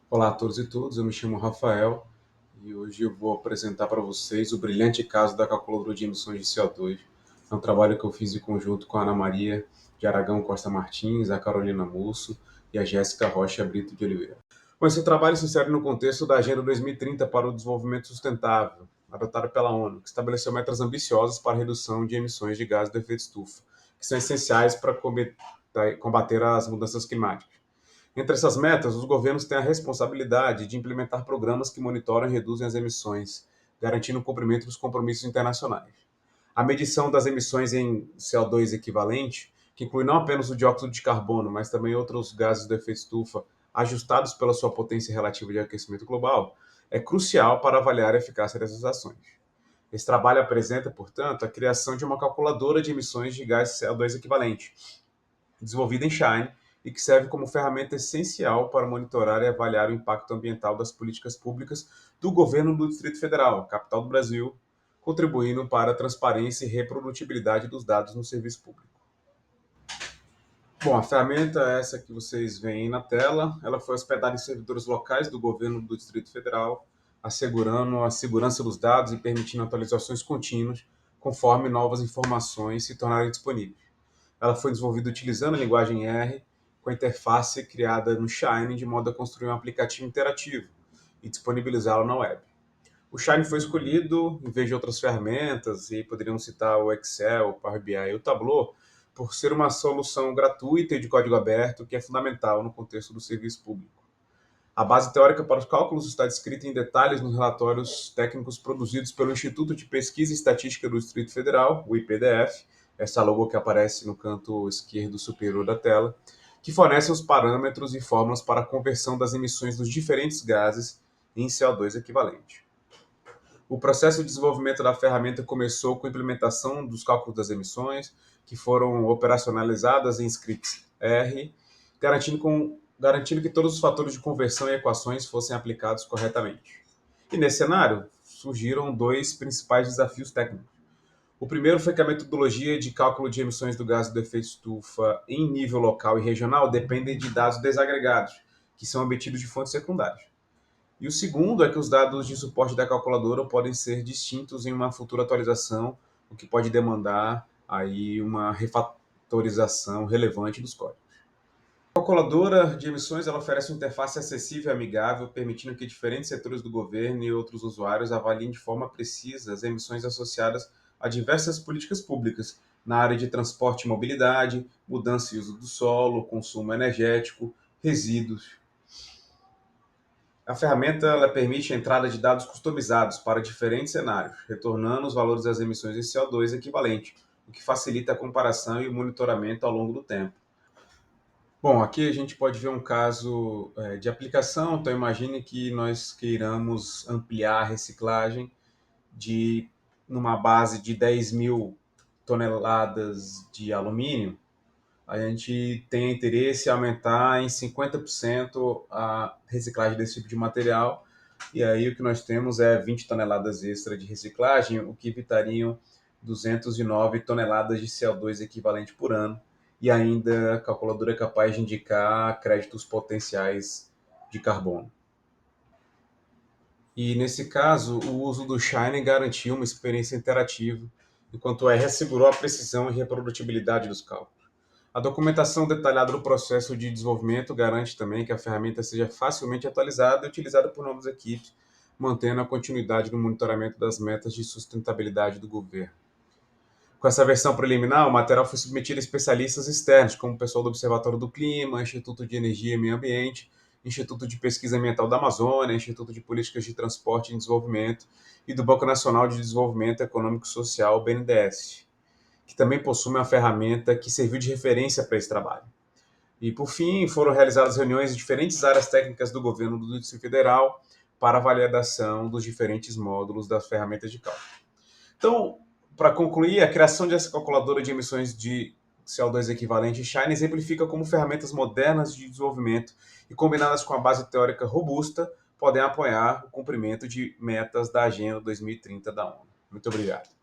Olá a todos e todas, eu me chamo Rafael e hoje eu vou apresentar para vocês o brilhante caso da calculadora de emissões de CO2. É um trabalho que eu fiz em conjunto com a Ana Maria de Aragão Costa Martins, a Carolina Musso e a Jéssica Rocha Brito de Oliveira. Bom, esse trabalho se insere no contexto da Agenda 2030 para o Desenvolvimento Sustentável, adotada pela ONU, que estabeleceu metas ambiciosas para a redução de emissões de gases de efeito estufa, que são essenciais para combater as mudanças climáticas. Entre essas metas, os governos têm a responsabilidade de implementar programas que monitoram e reduzem as emissões, garantindo o cumprimento dos compromissos internacionais. A medição das emissões em CO2 equivalente, que inclui não apenas o dióxido de carbono, mas também outros gases do efeito estufa, ajustados pela sua potência relativa de aquecimento global, é crucial para avaliar a eficácia dessas ações. Esse trabalho apresenta, portanto, a criação de uma calculadora de emissões de gás CO2 equivalente, desenvolvida em Shine e que serve como ferramenta essencial para monitorar e avaliar o impacto ambiental das políticas públicas do governo do Distrito Federal, capital do Brasil, contribuindo para a transparência e reprodutibilidade dos dados no serviço público. Bom, a ferramenta é essa que vocês veem na tela. Ela foi hospedada em servidores locais do governo do Distrito Federal, assegurando a segurança dos dados e permitindo atualizações contínuas conforme novas informações se tornarem disponíveis. Ela foi desenvolvida utilizando a linguagem R, com a interface criada no Shine, de modo a construir um aplicativo interativo e disponibilizá-lo na web. O Shine foi escolhido, em vez de outras ferramentas, e poderiam citar o Excel, o Power BI e o Tableau, por ser uma solução gratuita e de código aberto, que é fundamental no contexto do serviço público. A base teórica para os cálculos está descrita em detalhes nos relatórios técnicos produzidos pelo Instituto de Pesquisa e Estatística do Distrito Federal, o IPDF, essa logo que aparece no canto esquerdo superior da tela, que fornece os parâmetros e fórmulas para a conversão das emissões dos diferentes gases em CO2 equivalente. O processo de desenvolvimento da ferramenta começou com a implementação dos cálculos das emissões, que foram operacionalizadas em scripts R, garantindo que todos os fatores de conversão e equações fossem aplicados corretamente. E nesse cenário, surgiram dois principais desafios técnicos. O primeiro foi que a metodologia de cálculo de emissões do gás do efeito estufa em nível local e regional depende de dados desagregados, que são obtidos de fontes secundárias. E o segundo é que os dados de suporte da calculadora podem ser distintos em uma futura atualização, o que pode demandar aí uma refatorização relevante dos códigos. A calculadora de emissões ela oferece uma interface acessível e amigável, permitindo que diferentes setores do governo e outros usuários avaliem de forma precisa as emissões associadas a diversas políticas públicas na área de transporte e mobilidade, mudança e uso do solo, consumo energético, resíduos. A ferramenta ela permite a entrada de dados customizados para diferentes cenários, retornando os valores das emissões de CO2 equivalente, o que facilita a comparação e o monitoramento ao longo do tempo. Bom, aqui a gente pode ver um caso de aplicação, então imagine que nós queiramos ampliar a reciclagem de numa base de 10.000 toneladas de alumínio, a gente tem interesse em aumentar em 50% a reciclagem desse tipo de material, e aí o que nós temos é 20 toneladas extra de reciclagem, o que evitariam 209 toneladas de CO2 equivalente por ano, e ainda a calculadora é capaz de indicar créditos potenciais de carbono. E nesse caso, o uso do Shine garantiu uma experiência interativa, enquanto o R assegurou a precisão e reprodutibilidade dos cálculos. A documentação detalhada do processo de desenvolvimento garante também que a ferramenta seja facilmente atualizada e utilizada por novas equipes, mantendo a continuidade no monitoramento das metas de sustentabilidade do governo. Com essa versão preliminar, o material foi submetido a especialistas externos, como o pessoal do Observatório do Clima, Instituto de Energia e Meio Ambiente, Instituto de Pesquisa Ambiental da Amazônia, Instituto de Políticas de Transporte e Desenvolvimento e do Banco Nacional de Desenvolvimento Econômico e Social, BNDES, que também possui uma ferramenta que serviu de referência para esse trabalho. E, por fim, foram realizadas reuniões em diferentes áreas técnicas do governo do Distrito Federal para a validação dos diferentes módulos das ferramentas de cálculo. Então, para concluir, a criação dessa calculadora de emissões de CO2 equivalente Shine exemplifica como ferramentas modernas de desenvolvimento e combinadas com a base teórica robusta podem apoiar o cumprimento de metas da Agenda 2030 da ONU. Muito obrigado.